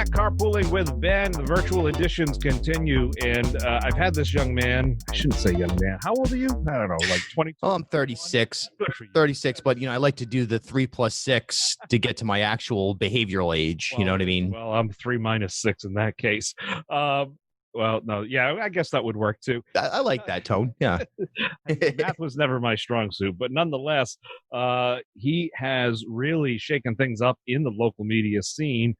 back, Carpooling with Ben. The virtual editions continue, and I've had this young man. I shouldn't say young man. How old are you? I don't know, like 22? Oh, I'm 36. Good for you. 36, but, I like to do the 3 + 6 to get to my actual behavioral age. Well, you know what I mean? Well, I'm 3 - 6 in that case. Well, no, yeah, I guess that would work too. I like that tone. Yeah. Math was never my strong suit, but nonetheless, he has really shaken things up in the local media scene.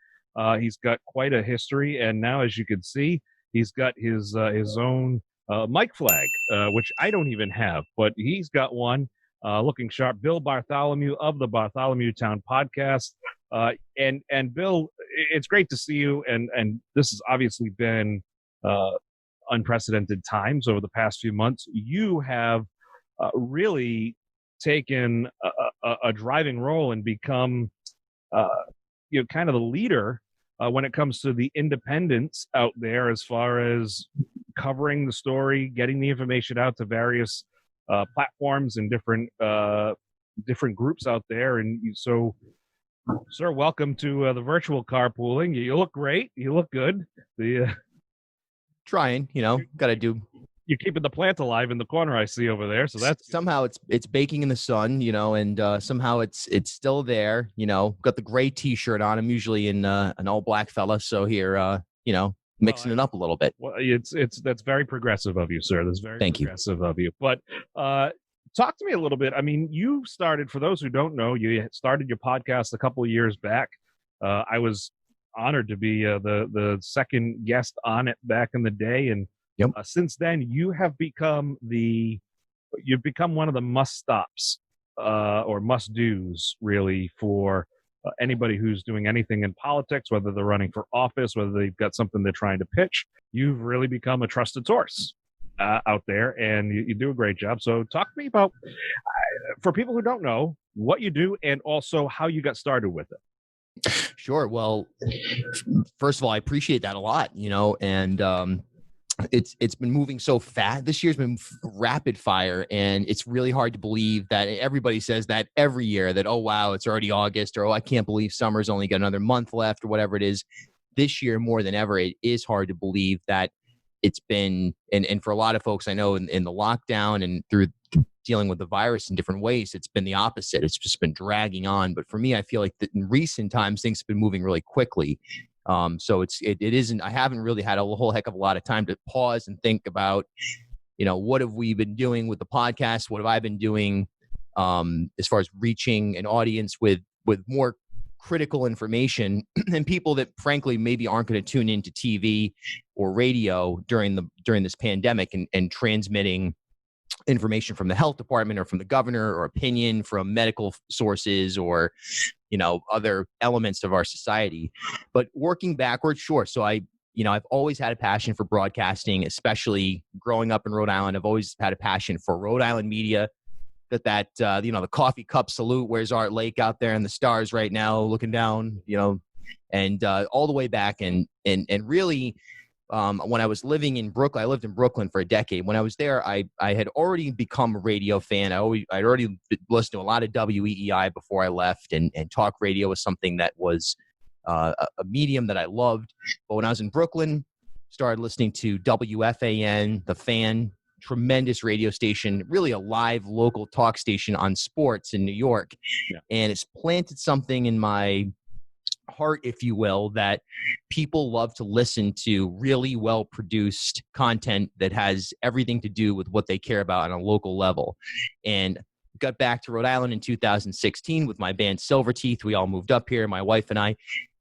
He's got quite a history, and now, as you can see, he's got his own mic flag, which I don't even have, but he's got one. Looking sharp. Bill Bartholomew of the Bartholomew Town Podcast. And Bill, it's great to see you, and this has obviously been unprecedented times over the past few months. You have really taken a driving role and become kind of the leader when it comes to the independents out there, as far as covering the story, getting the information out to various platforms and different groups out there. And so, sir, welcome to the virtual carpooling. You look great. You look good. Trying, got to do. You're keeping the plant alive in the corner I see over there. So that's somehow it's baking in the sun, and somehow it's still there. Got the gray T-shirt on. I'm usually in an all black fella, so here, mixing it up a little bit. Well, that's very progressive of you, sir. That's very progressive of you. But talk to me a little bit. I mean, you started, for those who don't know, you started your podcast a couple of years back. I was honored to be the second guest on it back in the day, and since then you've become one of the must stops or must dos, really, for anybody who's doing anything in politics, whether they're running for office, whether they've got something they're trying to pitch. You've really become a trusted source out there, and you do a great job. So talk to me about, for people who don't know, what you do and also how you got started with it. Sure. Well, first of all, I appreciate that a lot, and it's been moving so fast. This year's been rapid fire, and it's really hard to believe that everybody says that every year, that, oh, wow, it's already August, or, oh, I can't believe summer's only got another month left, or whatever it is. This year, more than ever, it is hard to believe that it's been, and for a lot of folks I know in the lockdown and through dealing with the virus in different ways, it's been the opposite. It's just been dragging on. But for me, I feel like that in recent times, things have been moving really quickly. So it isn't, I haven't really had a whole heck of a lot of time to pause and think about, what have we been doing with the podcast? What have I been doing as far as reaching an audience with more critical information and people that frankly maybe aren't going to tune into TV or radio during this pandemic, and transmitting information from the health department or from the governor, or opinion from medical sources, or other elements of our society. But working backwards, sure. So I've always had a passion for broadcasting, especially growing up in Rhode Island. I've always had a passion for Rhode Island media. The coffee cup salute. Where's Art Lake out there in the stars right now, looking down, and all the way back, and really. When I was living in Brooklyn, I lived in Brooklyn for a decade. When I was there, I had already become a radio fan. I'd already listened to a lot of WEEI before I left, and talk radio was something that was a medium that I loved. But when I was in Brooklyn, started listening to WFAN, The Fan, tremendous radio station, really a live local talk station on sports in New York. Yeah. And it's planted something in my heart, if you will, that people love to listen to really well-produced content that has everything to do with what they care about on a local level. And got back to Rhode Island in 2016 with my band Silverteeth. We all moved up here, my wife and I,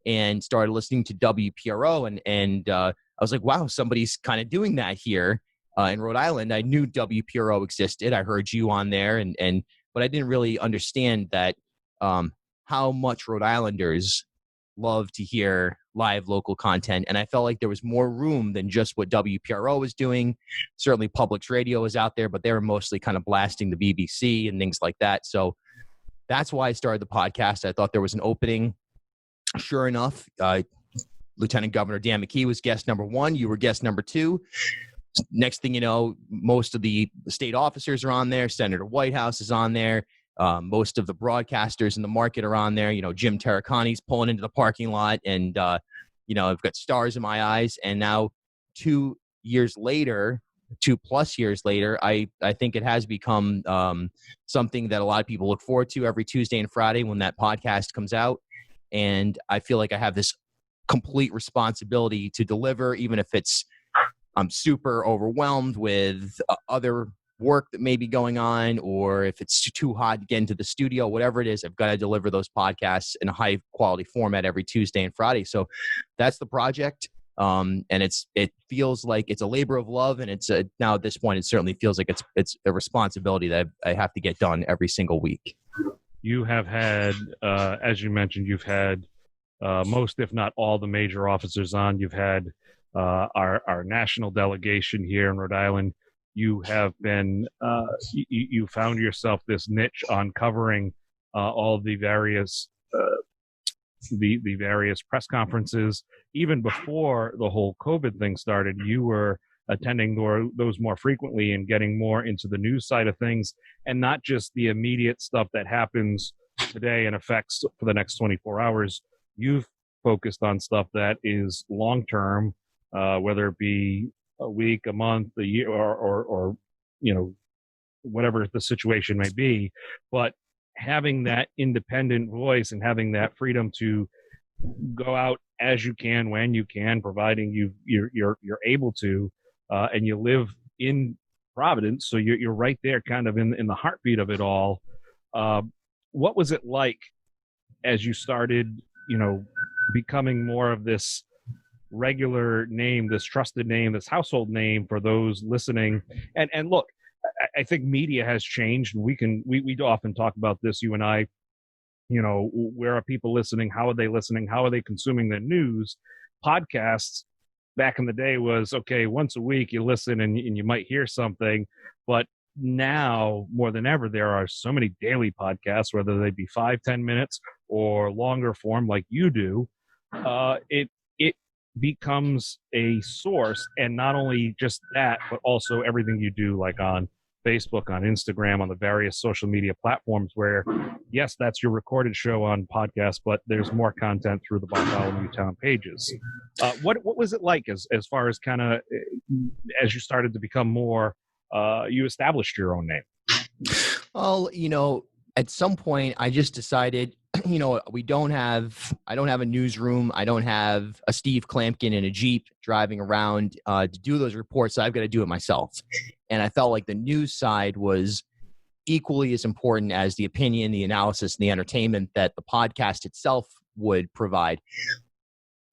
and started listening to WPRO. And I was like, wow, somebody's kind of doing that here in Rhode Island. I knew WPRO existed. I heard you on there, but I didn't really understand that how much Rhode Islanders love to hear live local content. And I felt like there was more room than just what WPRO was doing. Certainly Publix Radio was out there, but they were mostly kind of blasting the BBC and things like that. So that's why I started the podcast. I thought there was an opening. Sure enough, Lieutenant Governor Dan McKee was guest number 1. You were guest number 2. Next thing you know, most of the state officers are on there. Senator Whitehouse is on there. Most of the broadcasters in the market are on there. Jim Terracani's pulling into the parking lot, and I've got stars in my eyes. And now 2 plus years later, I think it has become something that a lot of people look forward to every Tuesday and Friday when that podcast comes out. And I feel like I have this complete responsibility to deliver, even if I'm super overwhelmed with other work that may be going on, or if it's too hot to get into the studio, whatever it is, I've got to deliver those podcasts in a high quality format every Tuesday and Friday. So that's the project. And it feels like it's a labor of love, and now at this point, it certainly feels like it's a responsibility that I have to get done every single week. You have had, as you mentioned, you've had most, if not all, the major officers on. You've had our national delegation here in Rhode Island. You have been, you found yourself this niche on covering all the various the various press conferences. Even before the whole COVID thing started, you were attending those more frequently and getting more into the news side of things, and not just the immediate stuff that happens today and affects for the next 24 hours. You've focused on stuff that is long-term, whether it be a week, a month, a year, or whatever the situation may be. But having that independent voice and having that freedom to go out as you can, when you can, providing you're able to, and you live in Providence, so you're right there, kind of in the heartbeat of it all. What was it like as you started, becoming more of this regular name, this trusted name, this household name for those listening? And look, I think media has changed. We often talk about this, you and I. Where are people listening? How are they listening? How are they consuming the news? Podcasts back in the day was, okay, once a week you listen and you might hear something. But now more than ever, there are so many daily podcasts, whether they be 5-10 minutes or longer form like you do. It becomes a source, and not only just that, but also everything you do, like on Facebook, on Instagram, on the various social media platforms, where yes, that's your recorded show on podcast, but there's more content through the Bartholomew Town pages. What was it like as far as kind of as you started to become more, you established your own name? Well, at some point I just decided, I don't have a newsroom. I don't have a Steve Clampkin in a Jeep driving around to do those reports. So I've got to do it myself. And I felt like the news side was equally as important as the opinion, the analysis, and the entertainment that the podcast itself would provide.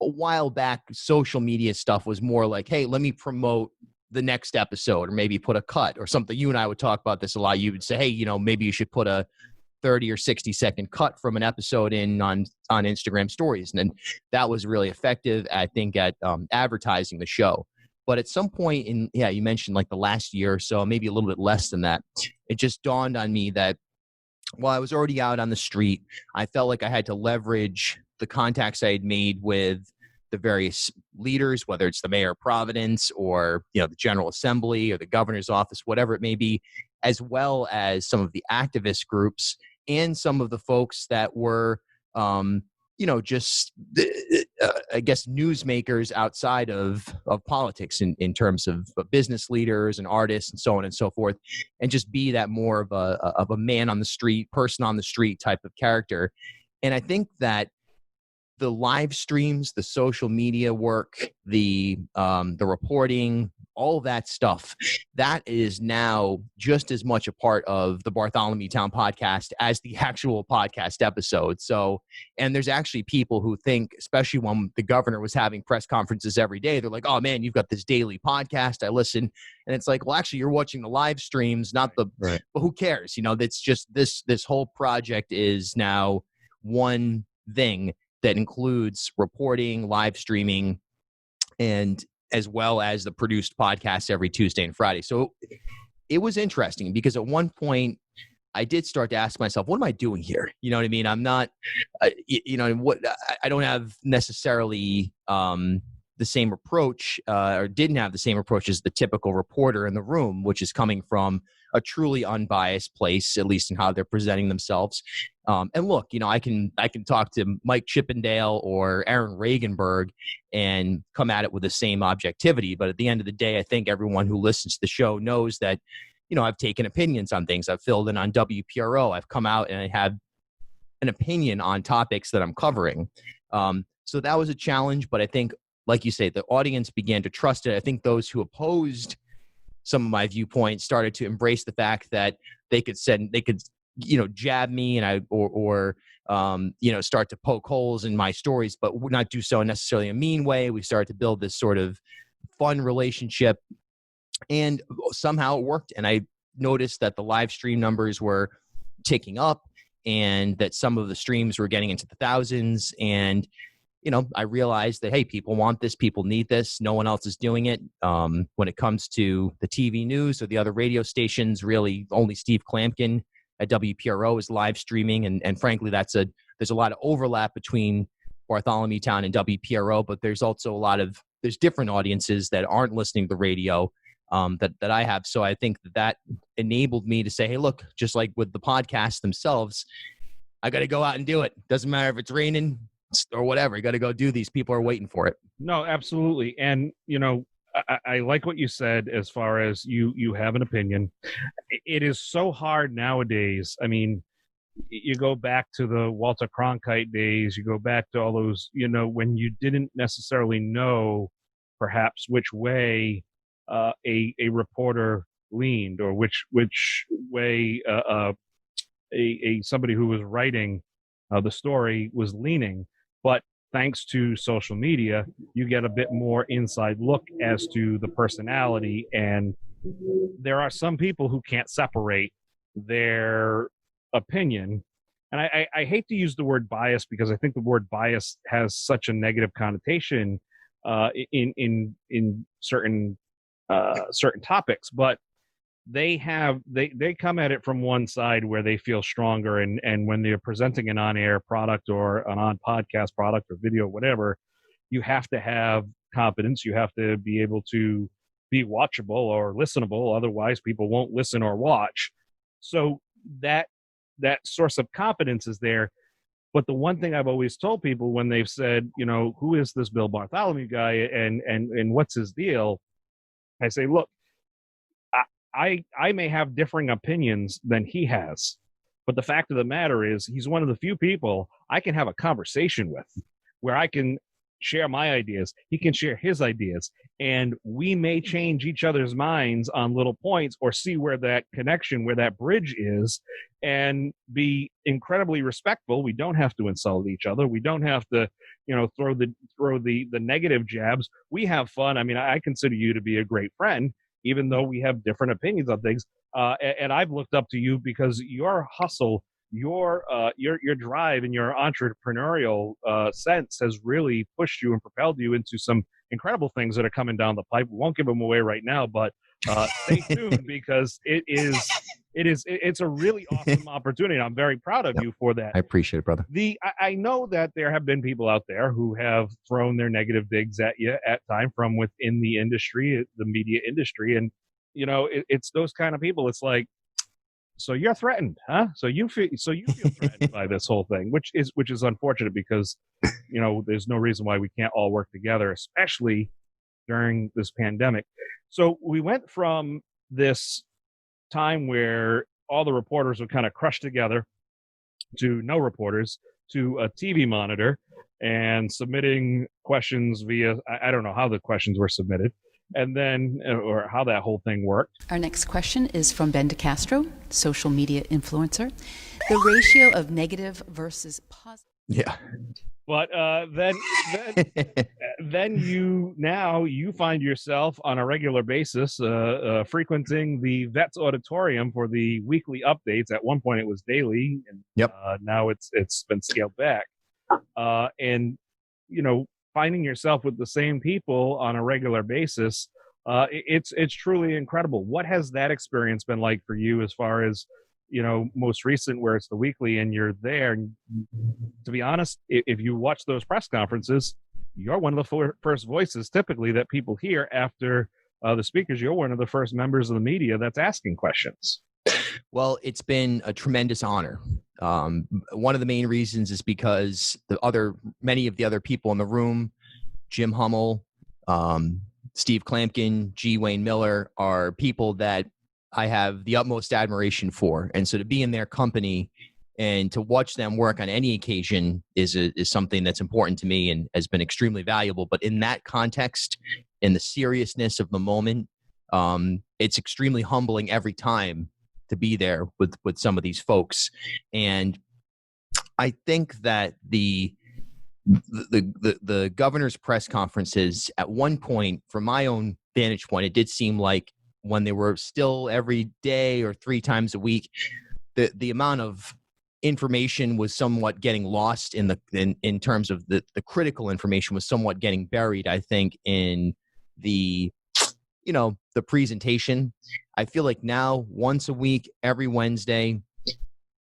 A while back, social media stuff was more like, hey, let me promote the next episode, or maybe put a cut or something. You and I would talk about this a lot. You would say, hey, maybe you should put a 30 or 60 second cut from an episode in on Instagram stories. And then that was really effective, I think, at advertising the show. But at some point you mentioned like the last year or so, maybe a little bit less than that, it just dawned on me that while I was already out on the street, I felt like I had to leverage the contacts I had made with the various leaders, whether it's the mayor of Providence or, the General Assembly or the governor's office, whatever it may be, as well as some of the activist groups and some of the folks that were, just, I guess, newsmakers outside of politics in terms of business leaders and artists and so on and so forth, and just be that more of a man on the street, person on the street type of character. And I think that the live streams, the social media work, the reporting, all of that stuff, that is now just as much a part of the Bartholomew Town podcast as the actual podcast episode. So, and there's actually people who think, especially when the governor was having press conferences every day, they're like, oh man, you've got this daily podcast. I listen. And it's like, well, actually you're watching the live streams, not the, right. But who cares? That's just this whole project is now one thing that includes reporting, live streaming, and as well as the produced podcasts every Tuesday and Friday. So it was interesting because at one point I did start to ask myself, what am I doing here? You know what I mean? I'm not, I don't have necessarily, the same approach or didn't have the same approach as the typical reporter in the room, which is coming from a truly unbiased place, at least in how they're presenting themselves. And look, I can talk to Mike Chippendale or Aaron Regenberg and come at it with the same objectivity. But at the end of the day, I think everyone who listens to the show knows that, I've taken opinions on things. I've filled in on WPRO. I've come out and I have an opinion on topics that I'm covering. So that was a challenge, but I think, like you say, the audience began to trust it. I think those who opposed some of my viewpoints started to embrace the fact that they could jab me and start to poke holes in my stories, but would not do so in necessarily a mean way. We started to build this sort of fun relationship, and somehow it worked. And I noticed that the live stream numbers were ticking up and that some of the streams were getting into the thousands. And, I realized that, hey, people want this, people need this. No one else is doing it. When it comes to the TV news or the other radio stations, really only Steve Klampkin at WPRO is live streaming. And frankly, there's a lot of overlap between Bartholomew Town and WPRO, but there's also there's different audiences that aren't listening to the radio that I have. So I think that enabled me to say, hey, look, just like with the podcasts themselves, I got to go out and do it. Doesn't matter if it's raining or whatever. You got to go do these. People are waiting for it. No, absolutely. And, I like what you said as far as you have an opinion. It is so hard nowadays. I mean, you go back to the Walter Cronkite days, you go back to all those, when you didn't necessarily know perhaps which way a reporter leaned, or which way somebody who was writing the story was leaning. But thanks to social media, you get a bit more inside look as to the personality. And there are some people who can't separate their opinion. And I hate to use the word bias, because I think the word bias has such a negative connotation in certain topics, but they come at it from one side where they feel stronger, and when they're presenting an on-air product or an on-podcast product or video, whatever, you have to have confidence. You have to be able to be watchable or listenable. Otherwise, people won't listen or watch. So that source of confidence is there. But the one thing I've always told people when they've said, who is this Bill Bartholomew guy and what's his deal? I say, look, I may have differing opinions than he has, but the fact of the matter is he's one of the few people I can have a conversation with, where I can share my ideas, he can share his ideas, and we may change each other's minds on little points, or see where that connection, where that bridge is, and be incredibly respectful. We don't have to insult each other. We don't have to, throw the negative jabs. We have fun. I mean, I consider you to be a great friend, even though we have different opinions on things. And I've looked up to you because your hustle, your drive, and your entrepreneurial sense has really pushed you and propelled you into some incredible things that are coming down the pipe. We won't give them away right now, but stay tuned, because it's a really awesome opportunity. I'm very proud of you for that. I appreciate it, brother. I know that there have been people out there who have thrown their negative digs at you at time from within the industry, the media industry, and it's those kind of people. It's like, so you're threatened, huh? So you feel threatened by this whole thing, which is unfortunate, because there's no reason why we can't all work together, especially during this pandemic. So we went from this time where all the reporters were kind of crushed together to no reporters, to a TV monitor and submitting questions via, I don't know how the questions were submitted, and then, or how that whole thing worked. Our next question is from Ben DeCastro, social media influencer. The ratio of negative versus positive. Yeah. But then you find yourself on a regular basis frequenting the Vets Auditorium for the weekly updates. At one point it was daily, and now it's been scaled back. And finding yourself with the same people on a regular basis, it's truly incredible. What has that experience been like for you, as far as most recent, where it's the weekly and you're there? And to be honest, if you watch those press conferences, you're one of the first voices typically that people hear after the speakers. You're one of the first members of the media that's asking questions. Well, it's been a tremendous honor. One of the main reasons is because many of the other people in the room, Jim Hummel, Steve Klampkin, G. Wayne Miller, are people that I have the utmost admiration for. And so to be in their company and to watch them work on any occasion is something that's important to me and has been extremely valuable. But in that context, in the seriousness of the moment, it's extremely humbling every time to be there with some of these folks. And I think that the governor's press conferences, at one point, from my own vantage point, it did seem like when they were still every day or 3 times a week, the amount of information was somewhat getting lost in terms of the critical information was somewhat getting buried, I think, in the presentation. I feel like now, once a week, every Wednesday,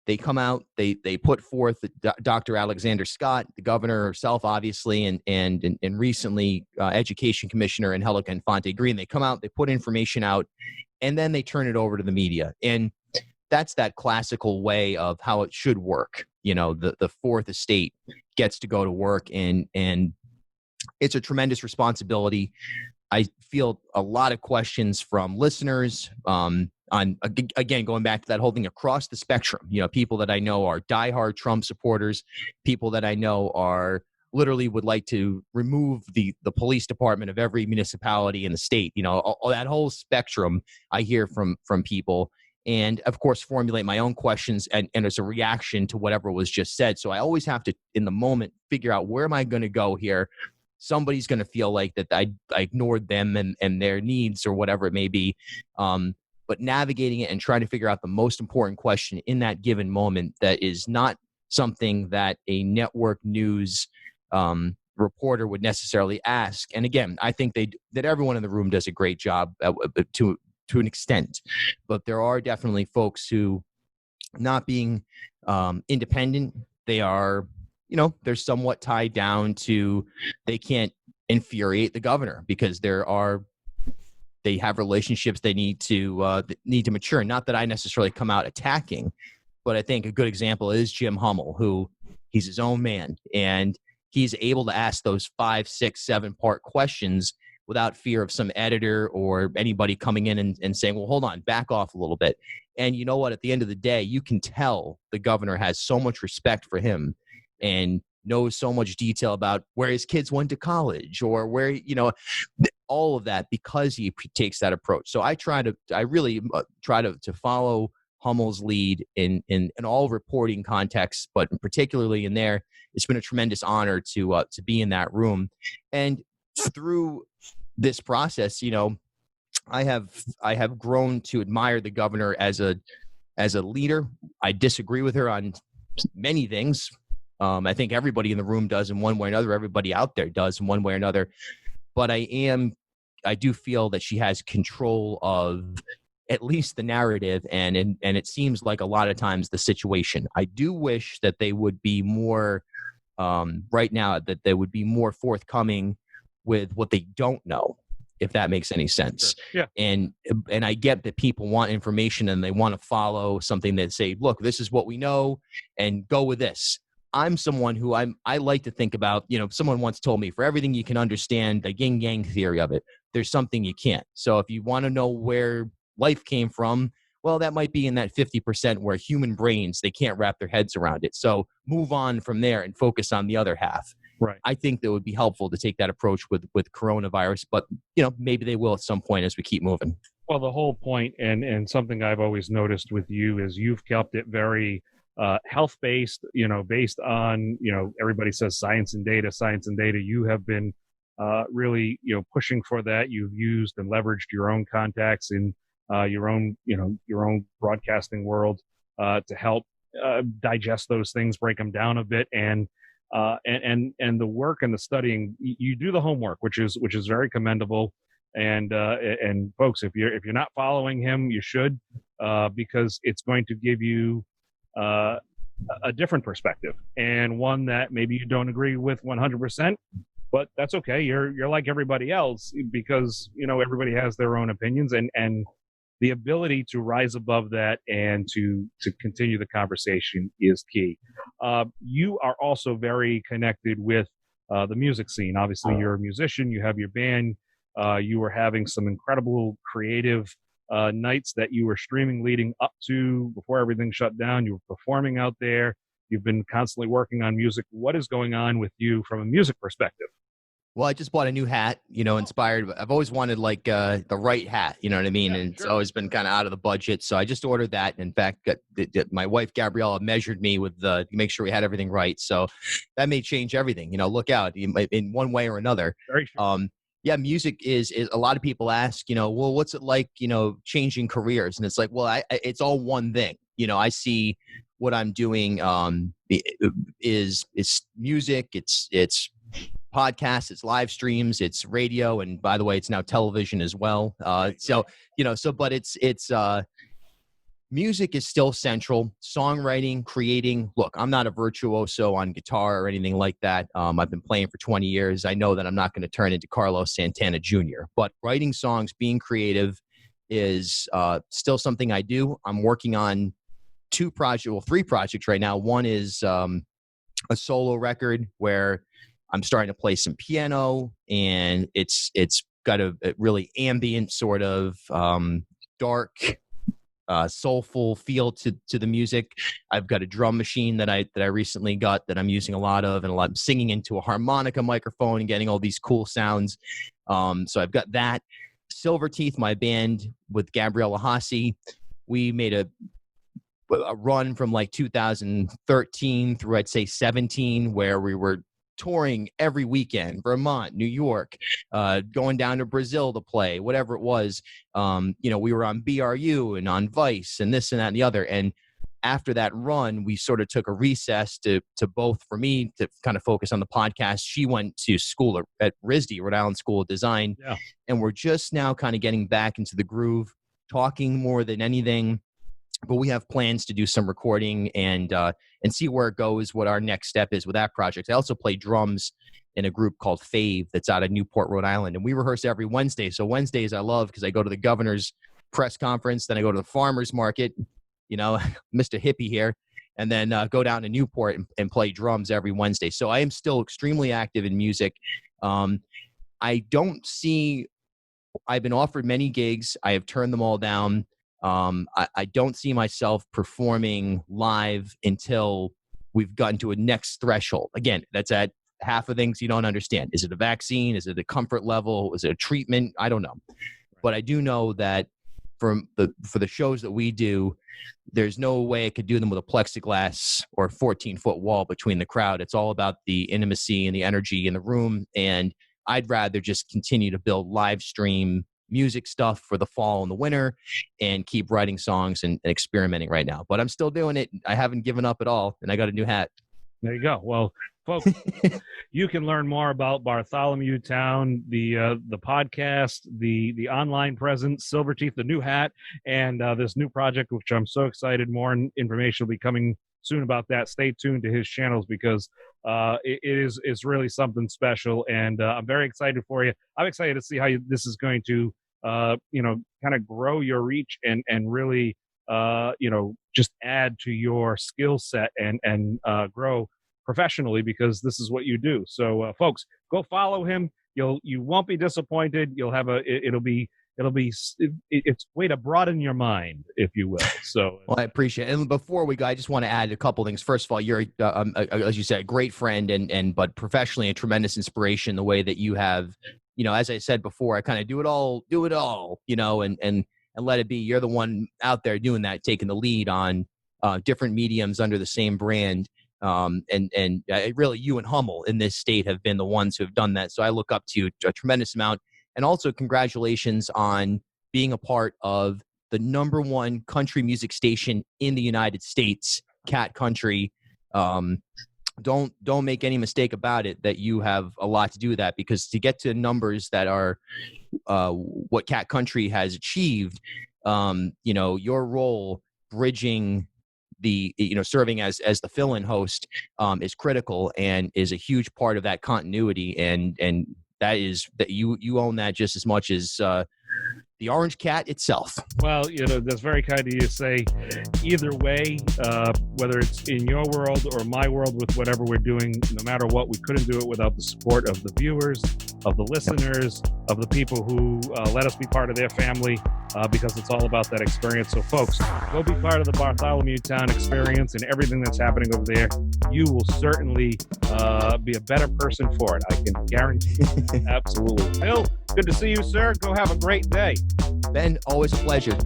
they come out, they put forth Dr. Alexander Scott, the governor herself, obviously, and recently Education Commissioner Angelica Infante Green. They come out, they put information out, and then they turn it over to the media. And that's that classical way of how it should work. The fourth estate gets to go to work, and it's a tremendous responsibility. I feel a lot of questions from listeners on, again, going back to that whole thing across the spectrum. People that I know are diehard Trump supporters, people that I know are literally would like to remove the police department of every municipality in the state. All that whole spectrum I hear from people. And of course, formulate my own questions and as a reaction to whatever was just said. So I always have to, in the moment, figure out where am I going to go here. Somebody's going to feel like that I ignored them and their needs or whatever it may be. But navigating it and trying to figure out the most important question in that given moment that is not something that a network news reporter would necessarily ask. And again, I think that everyone in the room does a great job to an extent, but there are definitely folks who, not being independent, they are, they're somewhat tied down to, they can't infuriate the governor because they have relationships they need to mature. Not that I necessarily come out attacking, but I think a good example is Jim Hummel, who he's his own man, and he's able to ask those 5, 6, 7-part questions without fear of some editor or anybody coming in and saying, well, hold on, back off a little bit. And you know what? At the end of the day, you can tell the governor has so much respect for him and knows so much detail about where his kids went to college or where, all of that, because he takes that approach. So I really try to follow Hummel's lead in all reporting contexts, but particularly in there, it's been a tremendous honor to be in that room. And through this process, I have grown to admire the governor as a leader. I disagree with her on many things. I think everybody in the room does in one way or another. Everybody out there does in one way or another. But I do feel that she has control of at least the narrative, and it seems like a lot of times the situation. I do wish that they would be more right now, that they would be more forthcoming with what they don't know, if that makes any sense. Sure. Yeah. And I get that people want information and they want to follow something that say, look, this is what we know and go with this. I'm someone who I like to think about, someone once told me, for everything you can understand the YinYang Theory of it, there's something you can't. So if you want to know where life came from, well, that might be in that 50% where human brains, they can't wrap their heads around it. So move on from there and focus on the other half. Right. I think that would be helpful to take that approach with coronavirus, but maybe they will at some point as we keep moving. Well, the whole point, and something I've always noticed with you, is you've kept it very health-based, based on, everybody says science and data. You have been really, pushing for that. You've used and leveraged your own contacts in your own broadcasting world to help digest those things, break them down a bit, and the work and the studying. You do the homework, which is very commendable. And folks, if you're not following him, you should, because it's going to give you a different perspective, and one that maybe you don't agree with 100%, but that's okay. You're like everybody else because, everybody has their own opinions, and the ability to rise above that and to continue the conversation is key. You are also very connected with the music scene. Obviously, you're a musician. You have your band. You were having some incredible creative nights that you were streaming leading up to before everything shut down. You were performing out there. You've been constantly working on music. What is going on with you from a music perspective? Well, I just bought a new hat, inspired. I've always wanted like the right hat, you know what I mean? Yeah, and sure. It's always been kind of out of the budget. So I just ordered that. In fact, my wife, Gabriella, measured me to make sure we had everything right. So that may change everything, look out in one way or another. Very true. Yeah, music is a lot of people ask, well, what's it like, changing careers? And it's like, well, it's all one thing. I see what I'm doing is music. It's podcasts, it's live streams, it's radio, and by the way, it's now television as well. But it's music is still central. Songwriting, creating. Look, I'm not a virtuoso on guitar or anything like that. I've been playing for 20 years. I know that I'm not going to turn into Carlos Santana Jr., but writing songs, being creative is still something I do. I'm working on three projects right now. One is a solo record where I'm starting to play some piano, and it's got a really ambient sort of dark, soulful feel to the music. I've got a drum machine that I recently got that I'm using a lot of, and I'm singing into a harmonica microphone and getting all these cool sounds. So I've got that. Silverteeth, my band with Gabriella Hassi, we made a run from like 2013 through I'd say 17, where we were touring every weekend, Vermont, New York, going down to Brazil to play, whatever it was. We were on BRU and on Vice and this and that and the other. And after that run, we sort of took a recess to both, for me to kind of focus on the podcast. She went to school at RISD, Rhode Island School of Design. Yeah. And we're just now kind of getting back into the groove, talking more than anything. But we have plans to do some recording and see where it goes, what our next step is with that project. I also play drums in a group called Fave that's out of Newport, Rhode Island. And we rehearse every Wednesday. So Wednesdays I love because I go to the governor's press conference, then I go to the farmer's market, Mr. Hippie here, and then go down to Newport and play drums every Wednesday. So I am still extremely active in music. I've been offered many gigs. I have turned them all down. I don't see myself performing live until we've gotten to a next threshold. Again, that's at half of things you don't understand. Is it a vaccine? Is it a comfort level? Is it a treatment? I don't know. But I do know that for the shows that we do, there's no way I could do them with a plexiglass or a 14-foot wall between the crowd. It's all about the intimacy and the energy in the room. And I'd rather just continue to build live stream music stuff for the fall and the winter and keep writing songs and experimenting right now. But I'm still doing it. I haven't given up at all. And I got a new hat. There you go. Well, folks, you can learn more about Bartholomew Town, the podcast, the online presence, Silverteeth, the new hat, and this new project, which I'm so excited. More information will be coming soon about that. Stay tuned to his channels because it's really something special, and I'm very excited for you. I'm excited to see how this is going to kind of grow your reach and really just add to your skill set and grow professionally, because this is what you do. So folks, go follow him. You won't be disappointed. You'll have it's way to broaden your mind, if you will. So well, I appreciate it. And before we go, I just want to add a couple things. First of all, you're as you said, a great friend but professionally a tremendous inspiration. The way that you have, as I said before, I kind of do it all, and let it be. You're the one out there doing that, taking the lead on different mediums under the same brand. And really, you and Hummel in this state have been the ones who have done that. So I look up to you a tremendous amount. And also congratulations on being a part of the #1 country music station in the United States, Cat Country. Don't make any mistake about it that you have a lot to do with that, because to get to numbers that are what Cat Country has achieved, your role bridging the serving as the fill-in host is critical and is a huge part of that continuity, and that you own that just as much as the Orange Cat itself. Well, that's very kind of you to say. Either way, whether it's in your world or my world with whatever we're doing, no matter what, we couldn't do it without the support of the viewers, of the listeners, of the people who let us be part of their family, because it's all about that experience. So, folks, go be part of the Bartholomew Town experience and everything that's happening over there. You will certainly be a better person for it. I can guarantee you. Absolutely. Bill, good to see you, sir. Go have a great day. Ben, always a pleasure.